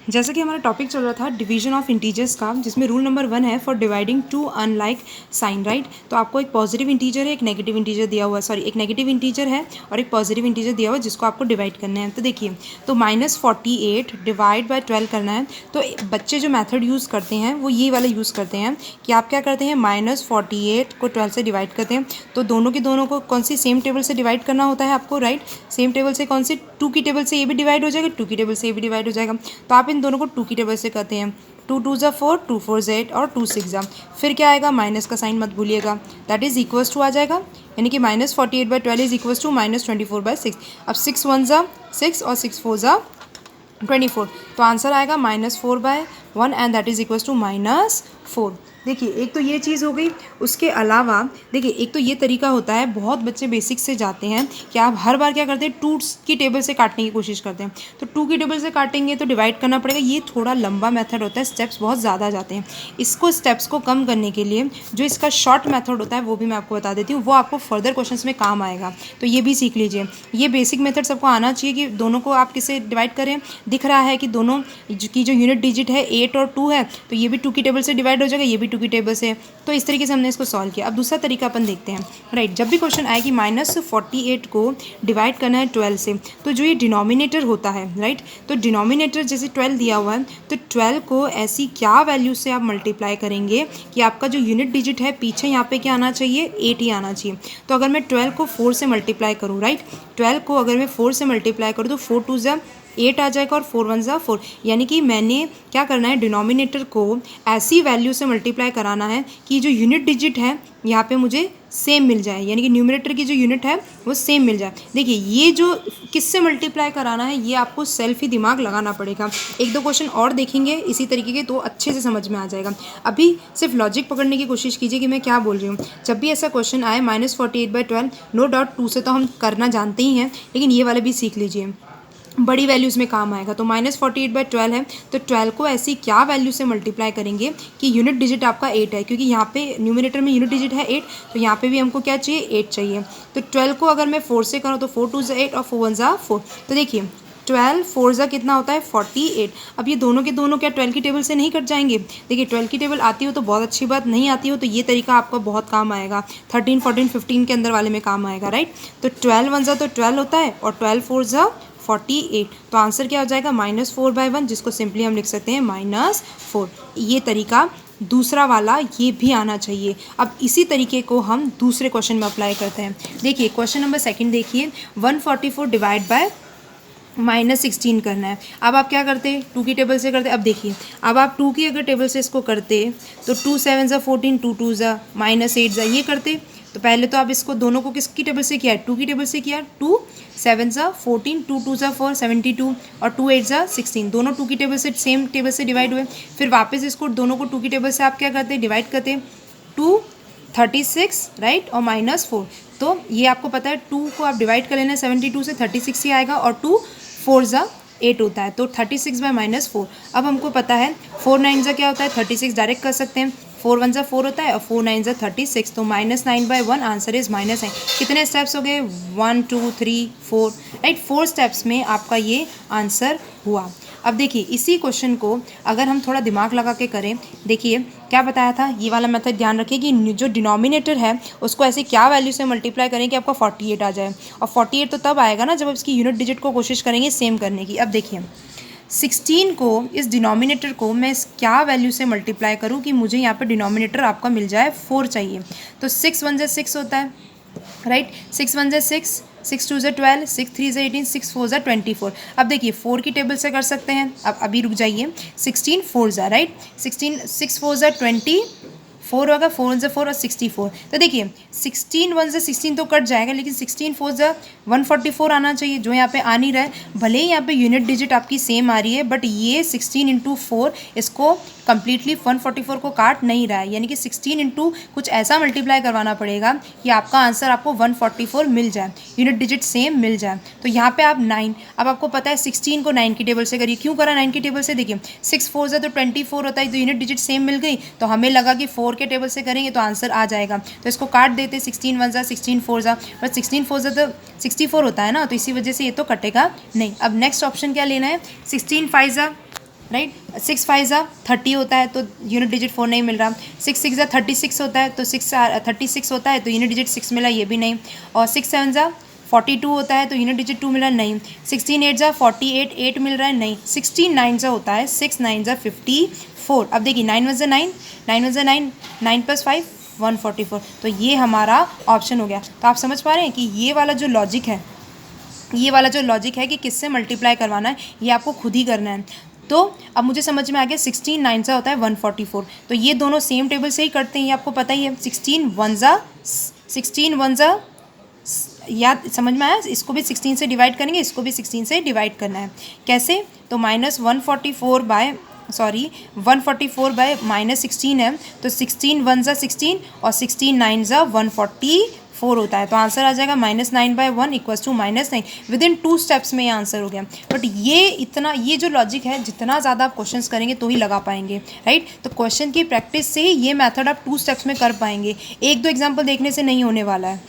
जैसा कि हमारा टॉपिक चल रहा था डिवीजन ऑफ इंटीजर्स का, जिसमें रूल नंबर 1 है for dividing two unlike sign, right. तो आपको एक पॉजिटिव इंटीजर है, एक नेगेटिव इंटीजर दिया हुआ है, सॉरी एक नेगेटिव इंटीजर है और एक पॉजिटिव इंटीजर दिया हुआ है जिसको आपको डिवाइड करना है। तो देखिए, तो -48 डिवाइड बाय 12 करना है। तो बच्चे जो मेथड यूज़ करते हैं वो ये वाला यूज़ करते हैं कि आप क्या करते हैं, -48 को 12 से डिवाइड करते हैं। तो दोनों के दोनों को कौन सी सेम टेबल से डिवाइड करना होता है आपको, राइट। सेम टेबल से कौन सी, 2 की टेबल से ये भी डिवाइड हो जाएगा, 2 की टेबल से ये भी डिवाइड हो जाएगा। तो आप इन दोनों को 2 की टेबल से करते हैं। 2 2 ज़ा 4, 2 4 ज़ा 8 और 2 6 ज़ा, फिर क्या आएगा, माइनस का साइन मत भूलिएगा, दैट इज़ इक्वल्स टू आ जाएगा, यानी कि -48/12 इज इक्वल्स टू -24/6। अब 6 1 ज़ा 6 और 6 4 ज़ा 24, तो आंसर आएगा -4/1 and that is equals to -4। देखिए, एक तो ये चीज़ हो गई। उसके अलावा देखिए, एक तो ये तरीका होता है, बहुत बच्चे बेसिक से जाते हैं कि आप हर बार क्या करते हैं, 2 की टेबल से काटने की कोशिश करते हैं। तो 2 की टेबल से काटेंगे तो डिवाइड करना पड़ेगा, ये थोड़ा लंबा मेथड होता है, स्टेप्स बहुत ज़्यादा जाते हैं। इसको स्टेप्स को कम करने के लिए जो इसका शॉर्ट मेथड होता है वो भी मैं आपको बता देती हूँ, वो आपको फर्दर क्वेश्चन में काम आएगा। तो ये भी सीख लीजिए। ये बेसिक मेथड सबको आना चाहिए कि दोनों को आप किससे डिवाइड करें। दिख रहा है कि दोनों की जो यूनिट डिजिट है 8 और 2 है, तो ये भी 2 की टेबल से डिवाइड हो जाएगा, ये भी 2 की टेबल से। तो इस तरीके से हमने इसको सॉल्व किया। अब दूसरा तरीका अपन देखते हैं, राइट। जब भी क्वेश्चन आए कि -48 को डिवाइड करना है 12 से, तो जो ये डिनोमिनेटर होता है, राइट, तो डिनोमिनेटर जैसे 12 दिया हुआ है, तो 12 को ऐसी क्या वैल्यू से आप मल्टीप्लाई करेंगे कि आपका जो यूनिट डिजिट है पीछे यहाँ पे क्या आना चाहिए, 8 ही आना चाहिए। तो अगर मैं 12 को 4 से मल्टीप्लाई करूँ, राइट, 12 को अगर मैं 4 से मल्टीप्लाई करूँ तो 4 2 ज़ा 8 आ जाएगा और 4 1 ज़ा 4, यानी कि मैंने क्या करना है, डिनोमिनेटर को ऐसी वैल्यू से मल्टीप्लाई कराना है कि जो यूनिट डिजिट है यहाँ पे मुझे सेम मिल जाए, यानी कि न्यूमरेटर की जो यूनिट है वो सेम मिल जाए। देखिए, ये जो किससे मल्टीप्लाई कराना है ये आपको सेल्फ ही दिमाग लगाना पड़ेगा। एक दो क्वेश्चन और देखेंगे इसी तरीके के, तो अच्छे से समझ में आ जाएगा। अभी सिर्फ लॉजिक पकड़ने की कोशिश कीजिए कि मैं क्या बोल रही हूँ। जब भी ऐसा क्वेश्चन आए -48/12, नो डाउट 2 से तो हम करना जानते ही हैं, लेकिन ये वाले भी सीख लीजिए, बड़ी वैल्यूज़ में काम आएगा। तो -48/12 है, तो 12 को ऐसी क्या वैल्यू से मल्टीप्लाई करेंगे कि यूनिट डिजिट आपका 8 है, क्योंकि यहाँ पे न्यूमरेटर में यूनिट डिजिट है 8, तो यहाँ पे भी हमको क्या चाहिए, 8 चाहिए। तो 12 को अगर मैं 4 से करूँ तो 4 2 ज़ा 8 और 4 1 ज़ा 4। तो देखिए, 12 4 ज़ा कितना होता है, 48। अब ये दोनों के दोनों क्या 12 की टेबल से नहीं कट जाएंगे। देखिए, 12 की टेबल आती हो तो बहुत अच्छी बात, नहीं आती हो तो ये तरीका आपका बहुत काम आएगा, 13 14 15 के अंदर वाले में काम आएगा, राइट। तो 12 1 ज़ा तो 12 होता है और 12 4 ज़ा 48। तो आंसर क्या हो जाएगा, -4/1, जिसको सिंपली हम लिख सकते हैं -4। ये तरीका दूसरा वाला ये भी आना चाहिए। अब इसी तरीके को हम दूसरे क्वेश्चन में अप्लाई करते हैं। देखिए, क्वेश्चन नंबर 2 देखिए, 144 डिवाइड बाय -16 करना है। अब आप क्या करते, 2 की टेबल से करते। अब देखिए, अब आप 2 की अगर टेबल से इसको करते तो 2 7 ज़ा 14, 2 2 ज़ा -8 ज़ा, ये करते। तो पहले तो आप इसको दोनों को किसकी टेबल से किया है, 2 की टेबल से किया। 2 7 ज़ा 14, 2 2 ज़ा 4 72 और 2 8 ज़ा 16, दोनों 2 की टेबल से सेम टेबल से डिवाइड हुए। फिर वापस इसको दोनों को 2 की टेबल से आप क्या करते, डिवाइड करते। 2 36, राइट, और -4। तो ये आपको पता है 2 को आप डिवाइड कर लेना 72 से, 36 ही आएगा, और 2 4 ज़ा 8 होता है, तो 36/-4। अब हमको पता है 4 9 ज़ा क्या होता है, 36 डायरेक्ट कर सकते हैं। 4 1 ज़ा 4 होता है और 4 9 ज़ा 36, तो -9/1 आंसर इज -9। कितने स्टेप्स हो गए, 1 2 3 4, राइट, 4 स्टेप्स में आपका ये आंसर हुआ। अब देखिए, इसी क्वेश्चन को अगर हम थोड़ा दिमाग लगा के करें, देखिए क्या बताया था, ये वाला मेथड ध्यान रखिए कि जो डिनोमिनेटर है उसको ऐसे क्या वैल्यू से मल्टीप्लाई करें कि आपका 48 आ जाए। और 48 तो तब आएगा ना जब इसकी यूनिट डिजिट को कोशिश करेंगे सेम करने की। अब देखिए, 16 को, इस डिनोमिनेटर को मैं इस क्या वैल्यू से मल्टीप्लाई करूं कि मुझे यहाँ पे डिनोमिनेटर आपका मिल जाए, 4 चाहिए। तो 6 1 ज़ा 6 होता है, राइट, 6 1 ज़ा 6, 6 2 ज़ा 12, 6 3 ज़ा 18, 6 4 ज़ा 24। अब देखिए, 4 की टेबल से कर सकते हैं। अब अभी रुक जाइए, 16 4 ज़ा, राइट, 16 6 4 ज़ा 24 होगा, 4 1 ज़ा 4 और 64। तो देखिए, 16 1 ज़ा 16 तो कट जाएगा, लेकिन 16 4 ज़ा 144 आना चाहिए, जो यहाँ पे आ नहीं रहा है। भले ही यहाँ पे यूनिट डिजिट आपकी सेम आ रही है, बट ये 16 इंटू 4 इसको कंप्लीटली 144 को काट नहीं रहा है, यानी कि 16 इंटू कुछ ऐसा मल्टीप्लाई करवाना पड़ेगा कि आपका आंसर आपको 144 मिल जाए, यूनिट डिजिट सेम मिल जाए। तो यहाँ पे आप 9, अब आपको पता है 16 को 9 की टेबल से करिए। क्यों करा 9 की टेबल से, देखिए 6 4 ज़ा तो 24 होता है, तो यूनिट डिजिट सेम मिल गई, तो हमें लगा कि 4 के टेबल से करेंगे तो आंसर आ जाएगा, तो इसको काट देते, 16 1 ज़ा 16 4 ज़ा, बट 16 4 ज़ा तो 64 होता है ना, तो इसी वजह से ये तो कटेगा नहीं। अब नेक्स्ट ऑप्शन क्या लेना है, 16 5 ज़ा राइट। 6 5 ज़ा 30 होता है तो यूनिट डिजिट 4 नहीं मिल रहा। 6 6 ज़ा 36 होता है तो 36 होता है तो यूनिट डिजिट 6 मिला, ये भी नहीं। और 6 7 ज़ा 42 होता है तो यूनिट डिजिट 2 मिला, नहीं। 16 8 ज़ा 48 8 मिल रहा है, नहीं। 16 9 ज़ा होता है 6 9 ज़ा 54। अब देखिए 9 1 ज़ा 9, 9 1 ज़ा 9, 9 + 5 144। तो ये हमारा ऑप्शन हो गया। तो आप समझ पा रहे हैं कि ये वाला जो लॉजिक है कि किससे मल्टीप्लाई करवाना है, ये आपको खुद ही करना है। तो अब मुझे समझ में आ गया 16 9 ज़ा होता है 144। तो ये दोनों सेम टेबल से ही करते हैं, ये आपको पता ही है। 16 1 ज़ा याद समझ में आया। इसको भी 16 से डिवाइड करेंगे, इसको भी 16 से डिवाइड करना है। कैसे? तो -144 बाय -16 है तो 16 1 ज़ा 16 और 16 9 ज़ा 144 होता है। तो आंसर आ जाएगा -9/1 = -9। विदिन 2 स्टेप्स में ये आंसर हो गया। बट ये जो लॉजिक है, जितना ज़्यादा आप क्वेश्चंस करेंगे तो ही लगा पाएंगे, राइट। तो क्वेश्चन की प्रैक्टिस से ये मेथड आप 2 स्टेप्स में कर पाएंगे, 1 2 एग्जाम्पल देखने से नहीं होने वाला है।